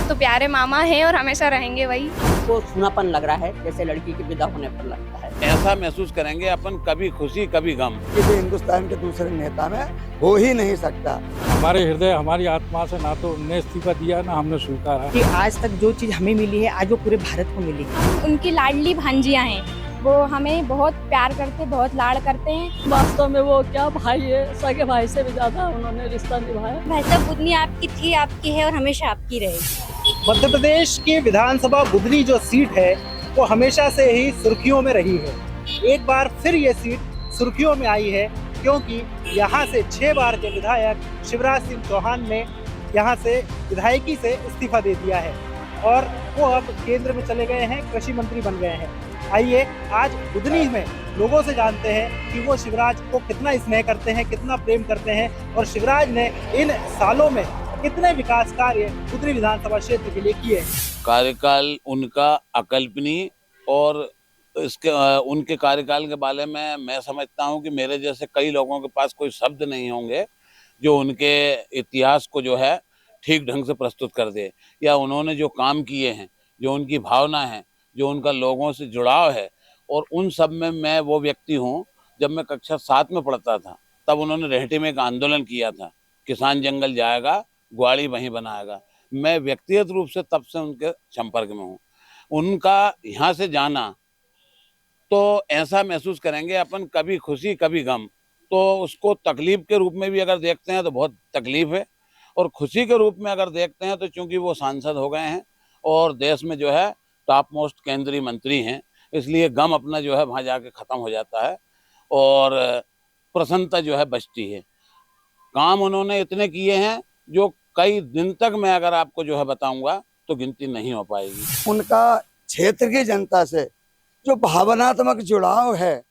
तो प्यारे मामा हैं और हमेशा रहेंगे वही। को सूनापन लग रहा है, जैसे लड़की के विदा होने पर लगता है। ऐसा महसूस करेंगे अपन, कभी खुशी कभी गम। किसी हिंदुस्तान के दूसरे नेता में हो ही नहीं सकता। हमारे हृदय हमारी आत्मा से ना तो उनने इस्तीफा दिया ना हमने स्वीकारा कि आज तक जो चीज हमें मिली है आज वो पूरे भारत को मिली। उनकी लाडली भांजियां हैं, वो हमें बहुत प्यार करते, बहुत लाड़ करते हैं। वास्तव में वो क्या भाई है, सगे भाई से भी ज्यादा उन्होंने रिश्ता निभाया। भाई साहब, बुधनी आपकी थी, आपकी है और हमेशा आपकी रहेगी। मध्य प्रदेश की विधानसभा बुधनी जो सीट है वो हमेशा से ही सुर्खियों में रही है। एक बार फिर ये सीट सुर्खियों में आई है क्योंकि यहाँ से 6 बार के विधायक शिवराज सिंह चौहान ने यहाँ से विधायकी से इस्तीफा दे दिया है और वो अब केंद्र में चले गए हैं, कृषि मंत्री बन गए हैं। आइए आज बुधनी में लोगों से जानते हैं कि वो शिवराज को कितना स्नेह करते हैं, कितना प्रेम करते हैं और शिवराज ने इन सालों में कितने विकास कार्य बुधनी विधानसभा क्षेत्र के लिए किए। कार्यकाल उनका अकल्पनीय और इसके उनके कार्यकाल के बारे में मैं समझता हूं कि मेरे जैसे कई लोगों के पास कोई शब्द नहीं होंगे जो उनके इतिहास को जो है ठीक ढंग से प्रस्तुत कर दे, या उन्होंने जो काम किए हैं, जो उनकी भावना है, जो उनका लोगों से जुड़ाव है, और उन सब में मैं वो व्यक्ति हूँ। जब मैं कक्षा 7 में पढ़ता था तब उन्होंने रेहटी में एक आंदोलन किया था, किसान जंगल जाएगा ग्वाड़ी वहीं बनाएगा। मैं व्यक्तिगत रूप से तब से उनके संपर्क में हूँ। उनका यहाँ से जाना तो ऐसा महसूस करेंगे अपन, कभी खुशी कभी गम। तो उसको तकलीफ के रूप में भी अगर देखते हैं तो बहुत तकलीफ है, और खुशी के रूप में अगर देखते हैं तो चूंकि वो सांसद हो गए हैं और देश में जो है टॉप मोस्ट केंद्रीय मंत्री हैं, इसलिए गम अपना जो है वहाँ जाके ख़त्म हो जाता है और प्रसन्नता जो है बचती है। काम उन्होंने इतने किए हैं जो कई दिन तक मैं अगर आपको जो है बताऊंगा तो गिनती नहीं हो पाएगी। उनका क्षेत्र की जनता से जो भावनात्मक जुड़ाव है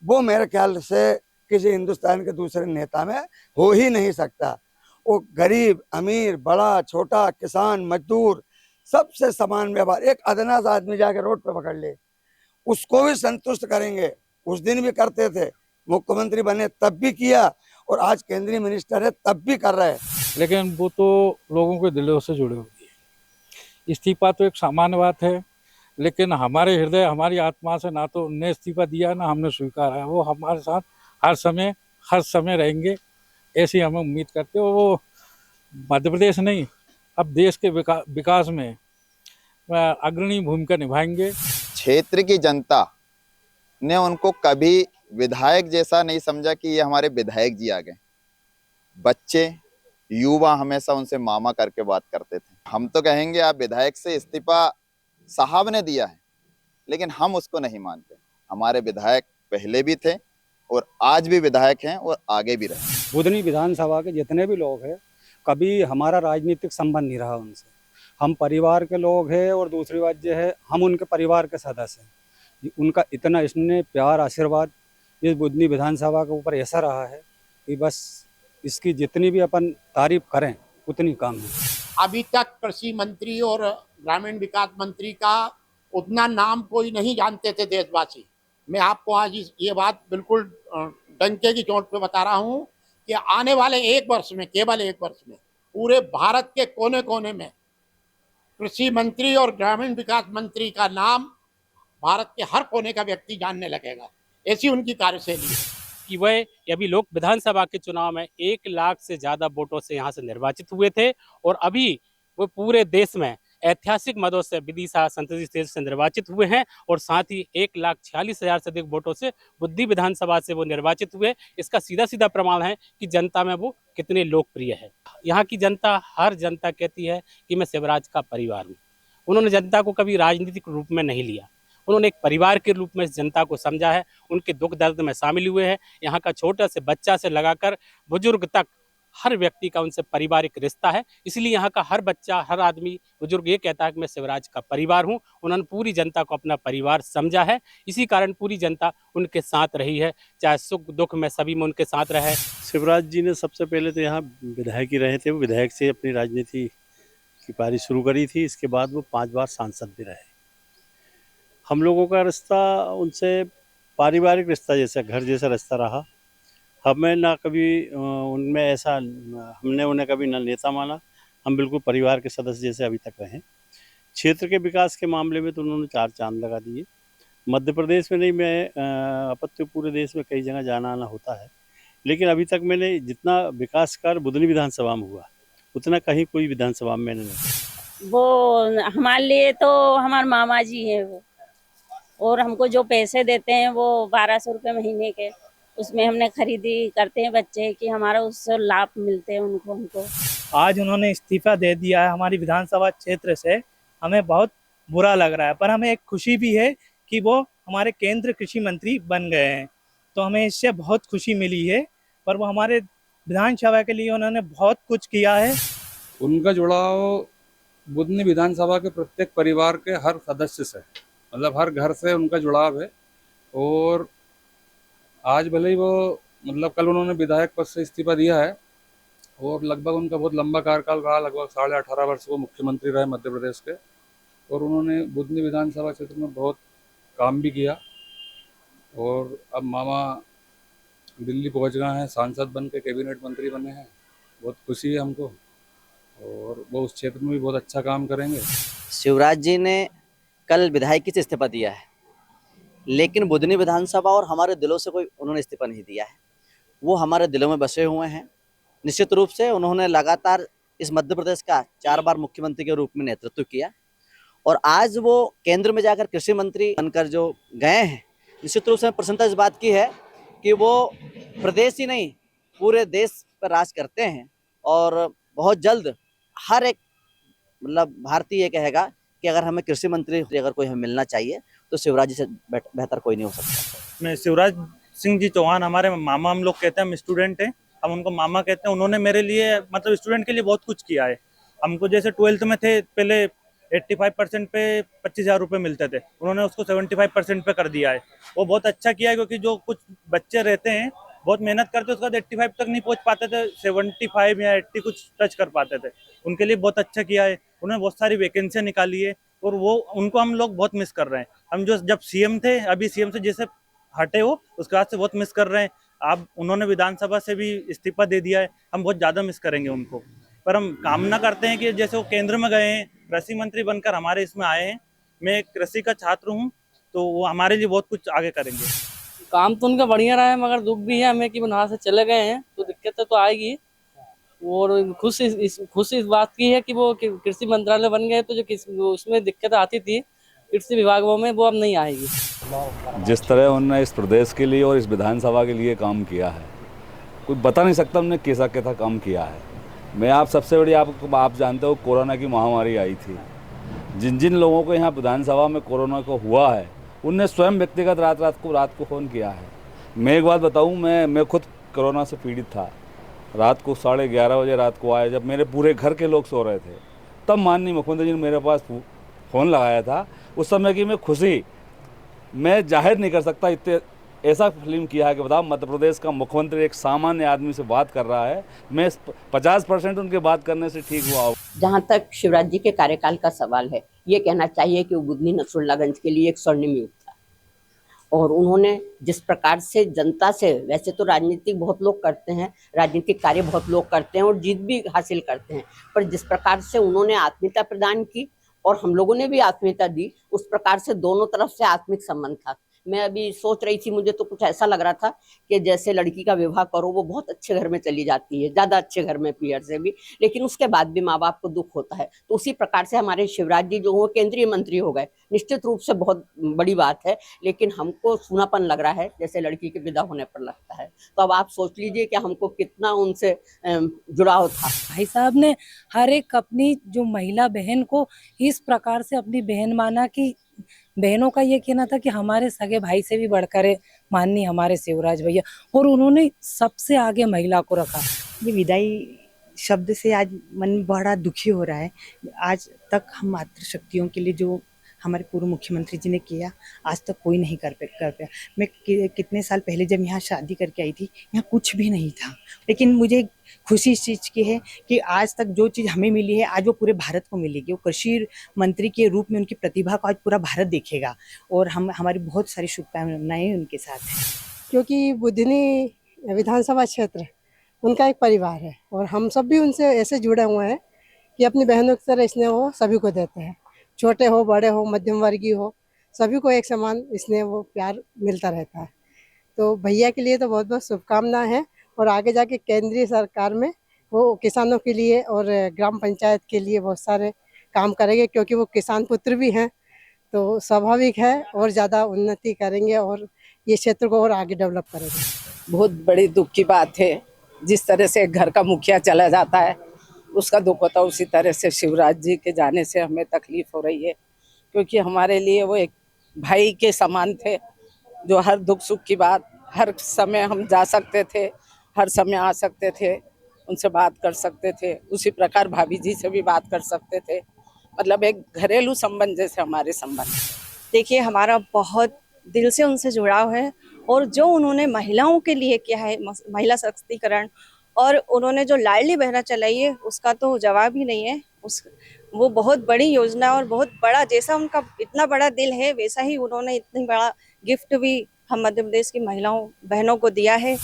वो मेरे ख्याल से किसी हिंदुस्तान के दूसरे नेता में हो ही नहीं सकता। वो गरीब अमीर बड़ा छोटा किसान मजदूर सबसे समान व्यवहार, एक अदना सा आदमी जाके रोड पे पकड़ ले उसको भी संतुष्ट करेंगे। उस दिन भी करते थे, मुख्यमंत्री बने तब भी किया और आज केंद्रीय मिनिस्टर है तब भी कर रहे हैं। लेकिन वो तो लोगों के दिलों से जुड़े हुए हैं। इस्तीफा तो एक सामान्य बात है, लेकिन हमारे हृदय हमारी आत्मा से ना तो उनने इस्तीफा दिया ना हमने स्वीकारा। वो हमारे साथ हर समय रहेंगे, ऐसी हम उम्मीद करते हो। वो मध्य प्रदेश नहीं, अब देश के विकास में अग्रणी भूमिका निभाएंगे। क्षेत्र की जनता ने उनको कभी विधायक जैसा नहीं समझा कि ये हमारे विधायक जी आ गए। बच्चे युवा हमेशा उनसे मामा करके बात करते थे। हम तो कहेंगे आप विधायक से इस्तीफा साहब ने दिया है, लेकिन हम उसको नहीं मानते। हमारे विधायक पहले भी थे और आज भी विधायक हैं और आगे भी रहे। बुधनी विधानसभा के जितने भी लोग हैं, कभी हमारा राजनीतिक संबंध नहीं रहा उनसे। हम परिवार के लोग हैं और दूसरी बात जो है हम उनके परिवार के सदस्य हैं। उनका इतना स्नेह प्यार आशीर्वाद इस बुधनी विधानसभा के ऊपर ऐसा रहा है कि बस इसकी जितनी भी अपन तारीफ करें उतनी कम है। अभी तक कृषि मंत्री और ग्रामीण विकास मंत्री का उतना नाम कोई नहीं जानते थे देशवासी। मैं आपको आज ये बात बिल्कुल डंके की चोट पे बता रहा हूँ कि आने वाले 1 वर्ष में, केवल 1 वर्ष में, पूरे भारत के कोने कोने में कृषि मंत्री और ग्रामीण विकास मंत्री का नाम भारत के हर कोने का व्यक्ति जानने लगेगा। ऐसी उनकी कार्यशैली है कि वह अभी लोक विधानसभा के चुनाव में 1 लाख से ज्यादा वोटों से यहाँ से निर्वाचित हुए थे और अभी वो पूरे देश में ऐतिहासिक मतों से विदिशा संसदीय क्षेत्र से निर्वाचित हुए हैं और साथ ही 1,46,000 से अधिक वोटों से बुद्धि विधानसभा से वो निर्वाचित हुए। इसका सीधा सीधा प्रमाण है कि जनता में वो कितने लोकप्रिय है। यहाँ की जनता, हर जनता कहती है कि मैं शिवराज का परिवार हूँ। उन्होंने जनता को कभी राजनीतिक रूप में नहीं लिया, उन्होंने एक परिवार के रूप में जनता को समझा है, उनके दुख दर्द में शामिल हुए हैं। यहाँ का छोटा से बच्चा से लगाकर बुजुर्ग तक हर व्यक्ति का उनसे पारिवारिक रिश्ता है। इसलिए यहाँ का हर बच्चा, हर आदमी, बुजुर्ग ये कहता है कि मैं शिवराज का परिवार हूँ। उन्होंने पूरी जनता को अपना परिवार समझा है, इसी कारण पूरी जनता उनके साथ रही है, चाहे सुख दुख में सभी में उनके साथ रहे। शिवराज जी ने सबसे पहले तो यहाँ विधायक ही रहे थे, वो विधायक से अपनी राजनीति की पारी शुरू करी थी। इसके बाद वो 5 बार सांसद भी रहे। हम लोगों का रिश्ता उनसे पारिवारिक रिश्ता जैसा, घर जैसा रिश्ता रहा। हमें ना कभी उनमें ऐसा, हमने उन्हें कभी ना नेता माना हम बिल्कुल परिवार के सदस्य जैसे अभी तक रहे। क्षेत्र के विकास के मामले में तो उन्होंने 4 चांद लगा दिए। मध्य प्रदेश में नहीं, मैं अपत्य पूरे देश में कई जगह जाना आना होता है, लेकिन अभी तक मैंने जितना विकास कार्य बुधनी विधानसभा में हुआ उतना कहीं कोई विधानसभा में मैंने नहीं। वो हमारे लिए तो हमारे मामा जी हैं वो, और हमको जो पैसे देते हैं वो 1200 रुपये महीने के, उसमें हमने खरीदी करते हैं बच्चे कि हमारा उससे लाभ मिलते हैं हमको। आज उन्होंने इस्तीफा दे दिया है हमारी विधानसभा क्षेत्र से, हमें बहुत बुरा लग रहा है, पर हमें एक खुशी भी है कि वो हमारे केंद्र कृषि मंत्री बन गए हैं, तो हमें इससे बहुत खुशी मिली है। पर वो हमारे विधानसभा के लिए उन्होंने बहुत कुछ किया है। उनका जुड़ाव बुधनी विधानसभा के प्रत्येक परिवार के हर सदस्य से, मतलब हर घर से उनका जुड़ाव है। और आज भले ही वो मतलब कल उन्होंने विधायक पद से इस्तीफा दिया है और लगभग उनका बहुत लंबा कार्यकाल रहा, लगभग 18.5 वर्ष वो मुख्यमंत्री रहे मध्य प्रदेश के, और उन्होंने बुधनी विधानसभा क्षेत्र में बहुत काम भी किया। और अब मामा दिल्ली पहुंच गए हैं, सांसद बन के कैबिनेट मंत्री बने हैं, बहुत खुशी है हमको, और वो उस क्षेत्र में भी बहुत अच्छा काम करेंगे। शिवराज जी ने कल विधायकी से इस्तीफा दिया है, लेकिन बुधनी विधानसभा और हमारे दिलों से कोई उन्होंने इस्तीफा नहीं दिया है। वो हमारे दिलों में बसे हुए हैं। निश्चित रूप से उन्होंने लगातार इस मध्य प्रदेश का 4 बार मुख्यमंत्री के रूप में नेतृत्व किया, और आज वो केंद्र में जाकर कृषि मंत्री बनकर जो गए हैं, निश्चित रूप से प्रसन्नता इस बात की है कि वो प्रदेश ही नहीं पूरे देश पर राज करते हैं। और बहुत जल्द हर एक मतलब भारतीय ये कहेगा कि अगर हमें कृषि मंत्री अगर कोई हमें मिलना चाहिए तो शिवराज जी से बेहतर कोई नहीं हो सकता। मैं शिवराज सिंह जी चौहान हमारे मामा, हम लोग कहते हैं, हम स्टूडेंट हैं, हम उनको मामा कहते हैं। उन्होंने मेरे लिए मतलब स्टूडेंट के लिए बहुत कुछ किया है। हमको जैसे 12th में थे पहले 85% पे 25,000 रुपये मिलते थे, उन्होंने उसको 75% पे कर दिया है। वो बहुत अच्छा किया है, क्योंकि जो कुछ बच्चे रहते हैं बहुत मेहनत करते उसके बाद 85 तक नहीं पहुंच पाते थे, 75 या 80 कुछ टच कर पाते थे, उनके लिए बहुत अच्छा किया है। उन्होंने बहुत सारी वैकेंसियाँ निकाली है, और वो उनको हम लोग बहुत मिस कर रहे हैं। हम जो जब सीएम थे, अभी सीएम से जैसे हटे हो उसके बाद से बहुत मिस कर रहे हैं। अब उन्होंने विधानसभा से भी इस्तीफा दे दिया है, हम बहुत ज़्यादा मिस करेंगे उनको। पर हम कामना करते हैं कि जैसे वो केंद्र में गए हैं, कृषि मंत्री बनकर हमारे इसमें आए हैं, मैं कृषि का छात्र हूँ, तो वो हमारे लिए बहुत कुछ आगे करेंगे। काम तो उनका बढ़िया रहा है, मगर दुख भी है हमें कि वो यहाँ से चले गए हैं, तो दिक्कत तो आएगी। और खुशी इस बात की है कि वो कृषि मंत्रालय बन गए, तो जो उसमें दिक्कत आती थी कृषि विभागों में, वो अब नहीं आएगी। जिस तरह उन्होंने इस प्रदेश के लिए और इस विधानसभा के लिए काम किया है, कोई बता नहीं सकता उन्होंने कैसा कैसा काम किया है। मैं आप सबसे बड़ी आप जानते हो कोरोना की महामारी आई थी, जिन जिन लोगों को यहाँ विधानसभा में कोरोना को हुआ है उनने स्वयं व्यक्तिगत रात को फ़ोन किया है। मैं एक बात बताऊँ, मैं खुद कोरोना से पीड़ित था। रात को 11:30 बजे रात को आया, जब मेरे पूरे घर के लोग सो रहे थे, तब माननीय मुख्यमंत्री जी ने मेरे पास फ़ोन लगाया था। उस समय की मैं खुशी मैं जाहिर नहीं कर सकता। इतने ऐसा फिल्म किया है कि बताओ, मध्य प्रदेश का मुख्यमंत्री एक सामान्य आदमी से बात कर रहा है। मैं 50% उनके बात करने से ठीक हुआ हूँ। जहाँ तक शिवराज जी के कार्यकाल का सवाल है, ये कहना चाहिए कि वो बुधनी नसरुल्लागंज के लिए एक स्वर्णिम युग था। और उन्होंने जिस प्रकार से जनता से, वैसे तो राजनीतिक बहुत लोग करते हैं, राजनीतिक कार्य बहुत लोग करते हैं और जीत भी हासिल करते हैं, पर जिस प्रकार से उन्होंने आत्मीयता प्रदान की और हम लोगों ने भी आत्मीयता दी, उस प्रकार से दोनों तरफ से आत्मिक संबंध था। मैं अभी सोच रही थी, मुझे तो कुछ ऐसा लग रहा था कि जैसे लड़की का विवाह करो, वो बहुत अच्छे घर में चली जाती है, ज़्यादा अच्छे घर में पियर से भी, लेकिन उसके बाद भी माँ बाप को दुख होता है। तो उसी प्रकार से हमारे शिवराज जी जो हो केंद्रीय मंत्री हो गए, निश्चित रूप से बहुत बड़ी बात है, लेकिन हमको सूनापन लग रहा है जैसे लड़की के विदा होने पर लगता है। तो अब आप सोच लीजिए कि हमको कितना उनसे जुड़ाव था। भाई साहब ने हर एक अपनी जो महिला बहन को इस प्रकार से अपनी बहन माना कि बहनों का ये कहना था कि हमारे सगे भाई से भी बढ़कर है माननीय हमारे शिवराज भैया, और उन्होंने सबसे आगे महिला को रखा। ये विदाई शब्द से आज मन बड़ा दुखी हो रहा है। आज तक हम मातृशक्तियों के लिए जो हमारे पूर्व मुख्यमंत्री जी ने किया, आज तक कोई नहीं कर पाया। मैं कितने साल पहले जब यहाँ शादी करके आई थी, यहाँ कुछ भी नहीं था, लेकिन मुझे खुशी इस चीज़ की है कि आज तक जो चीज़ हमें मिली है, आज वो पूरे भारत को मिलेगी। वो कृषि मंत्री के रूप में उनकी प्रतिभा को आज पूरा भारत देखेगा, और हमारी बहुत सारी शुभकामनाएं उनके साथ हैं। क्योंकि बुधनी विधानसभा क्षेत्र उनका एक परिवार है, और हम सब भी उनसे ऐसे जुड़े हुए हैं कि अपनी बहनों की तरह स्नेह वो सभी को देते हैं, छोटे हो बड़े हो मध्यम वर्गीय हो, सभी को एक समान स्नेह वो प्यार मिलता रहता है। तो भैया के लिए तो बहुत बहुत शुभकामनाएं हैं और आगे जाके केंद्रीय सरकार में वो किसानों के लिए और ग्राम पंचायत के लिए बहुत सारे काम करेंगे, क्योंकि वो किसान पुत्र भी हैं। तो स्वाभाविक है और ज़्यादा उन्नति करेंगे और ये क्षेत्र को और आगे डेवलप करेंगे। बहुत बड़ी दुख की बात है, जिस तरह से घर का मुखिया चला जाता है उसका दुख होता है, उसी तरह से शिवराज जी के जाने से हमें तकलीफ हो रही है, क्योंकि हमारे लिए वो एक भाई के समान थे, जो हर दुख सुख की बात हर समय हम जा सकते थे, हर समय आ सकते थे, उनसे बात कर सकते थे। उसी प्रकार भाभी जी से भी बात कर सकते थे, मतलब एक घरेलू संबंध जैसे हमारे संबंध। देखिए, हमारा बहुत दिल से उनसे जुड़ाव है और जो उन्होंने महिलाओं के लिए किया है, महिला सशक्तिकरण, और उन्होंने जो लाडली बहना चलाई है उसका तो जवाब ही नहीं है। वो बहुत बड़ी योजना और बहुत बड़ा, जैसा उनका इतना बड़ा दिल है वैसा ही उन्होंने इतनी बड़ा गिफ्ट भी हम मध्य प्रदेश की महिलाओं बहनों को दिया है।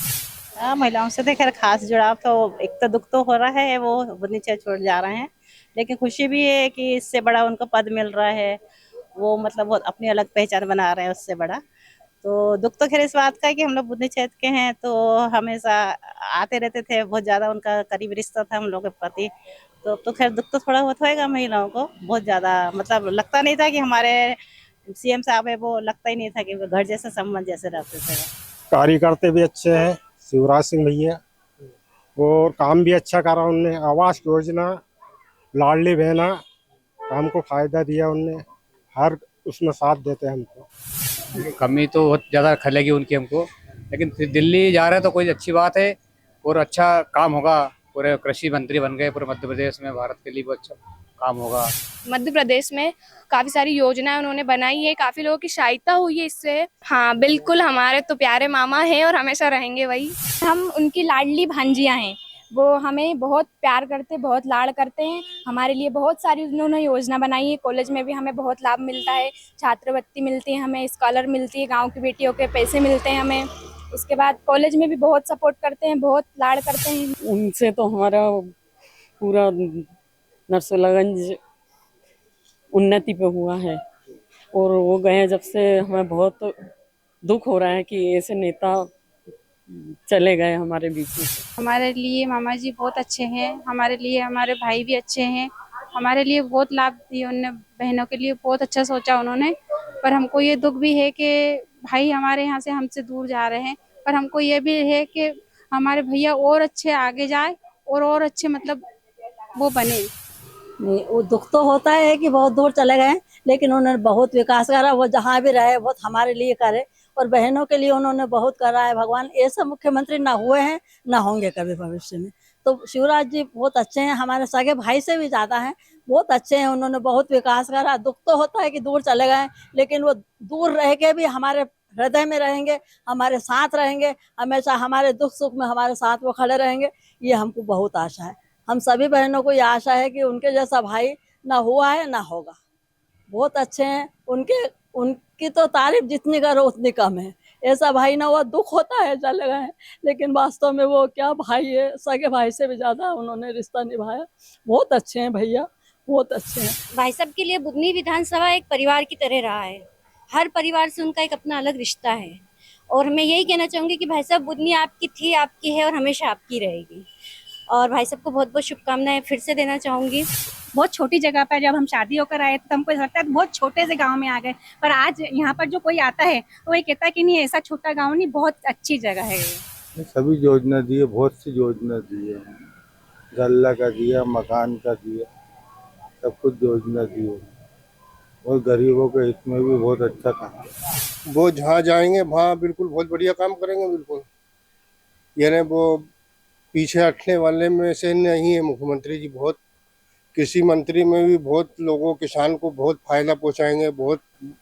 महिलाओं से तो खैर खास जुड़ाव तो, एक तो दुख तो हो रहा है वो बुद्धनी क्षेत्र छोड़ जा रहे हैं, लेकिन खुशी भी है कि इससे बड़ा उनको पद मिल रहा है, वो मतलब बहुत अपनी अलग पहचान बना रहे हैं उससे बड़ा। तो दुख तो खैर इस बात का है कि हम लोग बुद्धनी क्षेत्र के हैं, तो हमेशा आते रहते थे, बहुत ज़्यादा उनका करीब रिश्ता था हम लोग के प्रति। तो खैर दुख तो थोड़ा बहुत होएगा महिलाओं को, बहुत ज़्यादा मतलब लगता नहीं था कि हमारे सीएम साहब है, वो लगता ही नहीं था कि वो घर जैसे संबंध जैसे रहते थे। कार्यकर्ता भी अच्छे हैं शिवराज सिंह भैया, और काम भी अच्छा करा उनने। आवास योजना, लाडली बहना, हमको फायदा दिया उनने, हर उसमें साथ देते हैं हमको। कमी तो बहुत ज़्यादा खलेगी उनकी हमको, लेकिन फिर दिल्ली जा रहे हैं तो कोई अच्छी बात है और अच्छा काम होगा। पूरे कृषि मंत्री बन गए पूरे मध्य प्रदेश में, भारत के लिए बहुत अच्छा काम होगा। मध्य प्रदेश में काफ़ी सारी योजनाएं उन्होंने बनाई है, काफ़ी लोगों की सहायता हुई है इससे। हाँ बिल्कुल, हमारे तो प्यारे मामा हैं और हमेशा रहेंगे वही। हम उनकी लाडली भांजियाँ हैं, वो हमें बहुत प्यार करते, बहुत लाड़ करते हैं। हमारे लिए बहुत सारी उन्होंने योजना बनाई है, कॉलेज में भी हमें बहुत लाभ मिलता है, छात्रवृत्ति मिलती है, हमें स्कॉलर मिलती है, गाँव की बेटियों के पैसे मिलते हैं हमें। उसके बाद कॉलेज में भी बहुत सपोर्ट करते हैं, बहुत लाड़ करते हैं। उनसे तो हमारा पूरा नरसोलागंज उन्नति पे हुआ है, और वो गए जब से हमें बहुत दुख हो रहा है कि ऐसे नेता चले गए हमारे बीच में। हमारे लिए मामा जी बहुत अच्छे हैं, हमारे लिए हमारे भाई भी अच्छे हैं, हमारे लिए बहुत लाभ दिए उन्होंने, बहनों के लिए बहुत अच्छा सोचा उन्होंने। पर हमको ये दुख भी है कि भाई हमारे यहाँ से हमसे दूर जा रहे हैं, पर हमको ये भी है कि हमारे भैया और अच्छे आगे जाए और अच्छे मतलब वो बने। नहीं, वो दुख तो होता है कि बहुत दूर चले गए, लेकिन उन्होंने बहुत विकास करा, वो जहाँ भी रहे बहुत हमारे लिए करे, और बहनों के लिए उन्होंने बहुत करा है। भगवान ऐसे मुख्यमंत्री ना हुए हैं ना होंगे कभी भविष्य में। तो शिवराज जी बहुत अच्छे हैं, हमारे सगे भाई से भी ज़्यादा हैं, बहुत अच्छे हैं, उन्होंने बहुत विकास करा। दुख तो होता है कि दूर चले गए, लेकिन वो दूर रह के भी हमारे हृदय में रहेंगे, हमारे साथ रहेंगे, हमेशा हमारे दुख सुख में हमारे साथ वो खड़े रहेंगे, ये हमको बहुत आशा है। हम सभी बहनों को ये आशा है कि उनके जैसा भाई ना हुआ है ना होगा। बहुत अच्छे हैं, उनकी तो तारीफ जितनी करो उतनी कम है। ऐसा भाई ना हुआ, दुख होता है चले गए, लेकिन वास्तव में वो क्या भाई है, सगे भाई से भी ज़्यादा उन्होंने रिश्ता निभाया। बहुत अच्छे हैं भैया, बहुत अच्छे हैं। भाई साहब के लिए बुधनी विधानसभा एक परिवार की तरह रहा है, हर परिवार से उनका एक अपना अलग रिश्ता है, और मैं यही कहना चाहूँगी कि भाई साहब बुधनी आपकी थी, आपकी है और हमेशा आपकी रहेगी। और भाई साहब को बहुत बहुत शुभकामनाएं फिर से देना चाहूँगी। बहुत छोटी जगह पर जब हम शादी होकर आए तो हमको लगता है बहुत छोटे से गांव में आ गए, पर आज यहाँ पर जो कोई आता है तो वही कहता है कि नहीं ऐसा छोटा गांव नहीं, बहुत अच्छी जगह है ये। सभी योजना दी है, बहुत सी योजना दी है, गल्ला का दिया, मकान का दिया, सब कुछ योजना दी है, और गरीबों के हित में भी बहुत अच्छा काम। वो जहाँ जाएंगे वहाँ बिल्कुल बहुत बढ़िया काम करेंगे, बिल्कुल यानी वो पीछे हटने वाले में से नहीं है मुख्यमंत्री जी। बहुत कृषि मंत्री में भी बहुत लोगों, किसान को बहुत फायदा पहुंचाएंगे, बहुत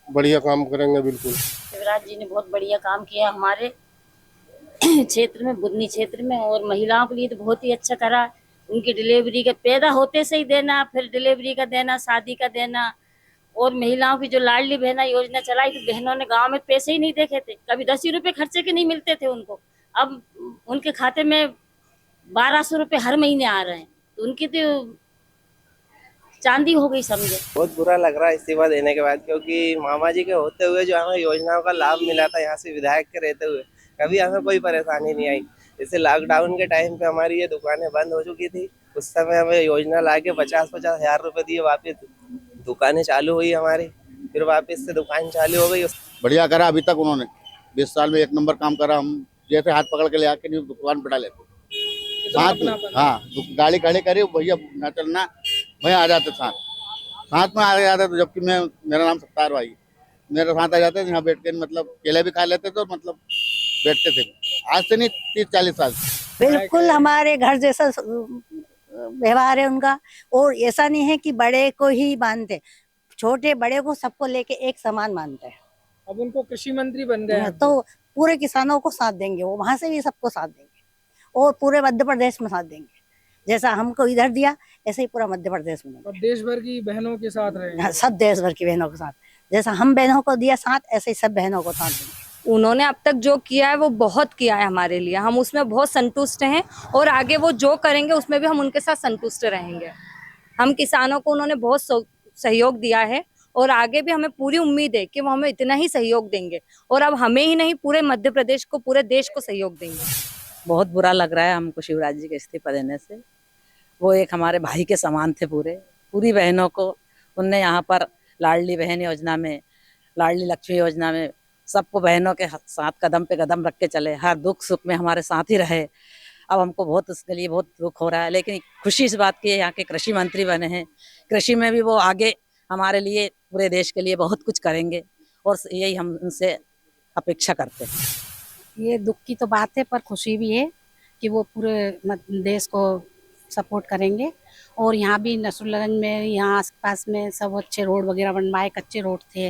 बढ़िया काम करेंगे बिल्कुल। शिवराज जी ने बहुत बढ़िया काम किया हमारे क्षेत्र में, बुधनी क्षेत्र में, और महिलाओं के लिए तो बहुत ही अच्छा करा। उनकी डिलीवरी का पैदा होते से ही देना, फिर डिलीवरी का देना, शादी का देना, और महिलाओं की जो लाडली बहना योजना चलाई थी, बहनों ने गाँव में पैसे ही नहीं देखे थे, कभी 10 ही रुपये खर्चे के नहीं मिलते थे उनको, अब उनके खाते में 1200 रुपये हर महीने आ रहे हैं। तो उनकी तो चांदी हो गई समझो। बहुत बुरा लग रहा है इस्तीफा देने के बाद, क्योंकि मामा जी के होते हुए जो हमें योजनाओं का लाभ मिला था, यहाँ से विधायक के रहते हुए कभी हमें कोई परेशानी नहीं आई। जैसे लॉकडाउन के टाइम पे हमारी ये दुकानें बंद हो चुकी थी, उस समय हमें योजना ला के 50-50 हजार रुपए दिए, वापस दुकानें चालू हुई हमारी, फिर वापस से दुकान चालू हो गई। बढ़िया करा अभी तक उन्होंने, 20 साल में एक नंबर काम करा। हम जैसे हाथ पकड़ के ले आके नहीं दुकान बैठा लेते साथ में, हाँ गाड़ी खड़ी करी भैया ना चलना, भैया आ जाते साथ में आ जाते। तो जबकि मेरा नाम सत्तार भाई, मेरे साथ आ जाते यहाँ बैठ के, मतलब केले भी खा लेते थे और मतलब बैठते थे। आज से नहीं 30-40 साल। बिल्कुल हमारे घर जैसा व्यवहार है उनका, और ऐसा नहीं है कि बड़े को ही मानते, छोटे बड़े को सबको लेके एक समान मानते हैं। अब उनको कृषि मंत्री बन गए हैं, तो पूरे किसानों को साथ देंगे, वो वहां से भी सबको साथ देंगे और पूरे मध्य प्रदेश में साथ देंगे। जैसा हमको इधर दिया ऐसे ही पूरा मध्य प्रदेश में और देश भर की बहनों के साथ रहे। सब देश भर की बहनों के साथ, जैसा हम बहनों को दिया साथ, ऐसे ही सब बहनों को साथ देंगे। उन्होंने अब तक जो किया है वो बहुत किया है हमारे लिए, हम उसमें बहुत संतुष्ट हैं और आगे वो जो करेंगे उसमें भी हम उनके साथ संतुष्ट रहेंगे। हम किसानों को उन्होंने बहुत सहयोग दिया है और आगे भी हमें पूरी उम्मीद है कि वो हमें इतना ही सहयोग देंगे, और अब हमें ही नहीं पूरे मध्य प्रदेश को, पूरे देश को सहयोग देंगे। बहुत बुरा लग रहा है हमको शिवराज जी के इस्तीफा देने से। वो एक हमारे भाई के समान थे, पूरी बहनों को उनने यहाँ पर लाडली बहन योजना में, लाडली लक्ष्मी योजना में सबको बहनों के साथ कदम पे कदम रख के चले, हर दुख सुख में हमारे साथ ही रहे। अब हमको बहुत उसके लिए बहुत दुख हो रहा है, लेकिन खुशी इस बात की है यहाँ के कृषि मंत्री बने हैं, कृषि में भी वो आगे हमारे लिए, पूरे देश के लिए बहुत कुछ करेंगे और यही हम उनसे अपेक्षा करते हैं। ये दुख की तो बात है, पर खुशी भी है कि वो पूरे देश को सपोर्ट करेंगे। और यहाँ भी नसरुल्लागंज में, यहाँ आसपास में सब अच्छे रोड वगैरह बनवाए, कच्चे रोड थे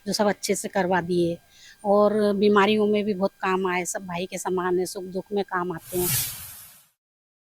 जो सब अच्छे से करवा दिए, और बीमारियों में भी बहुत काम आए। सब भाई के समान है, सुख दुख में काम आते हैं।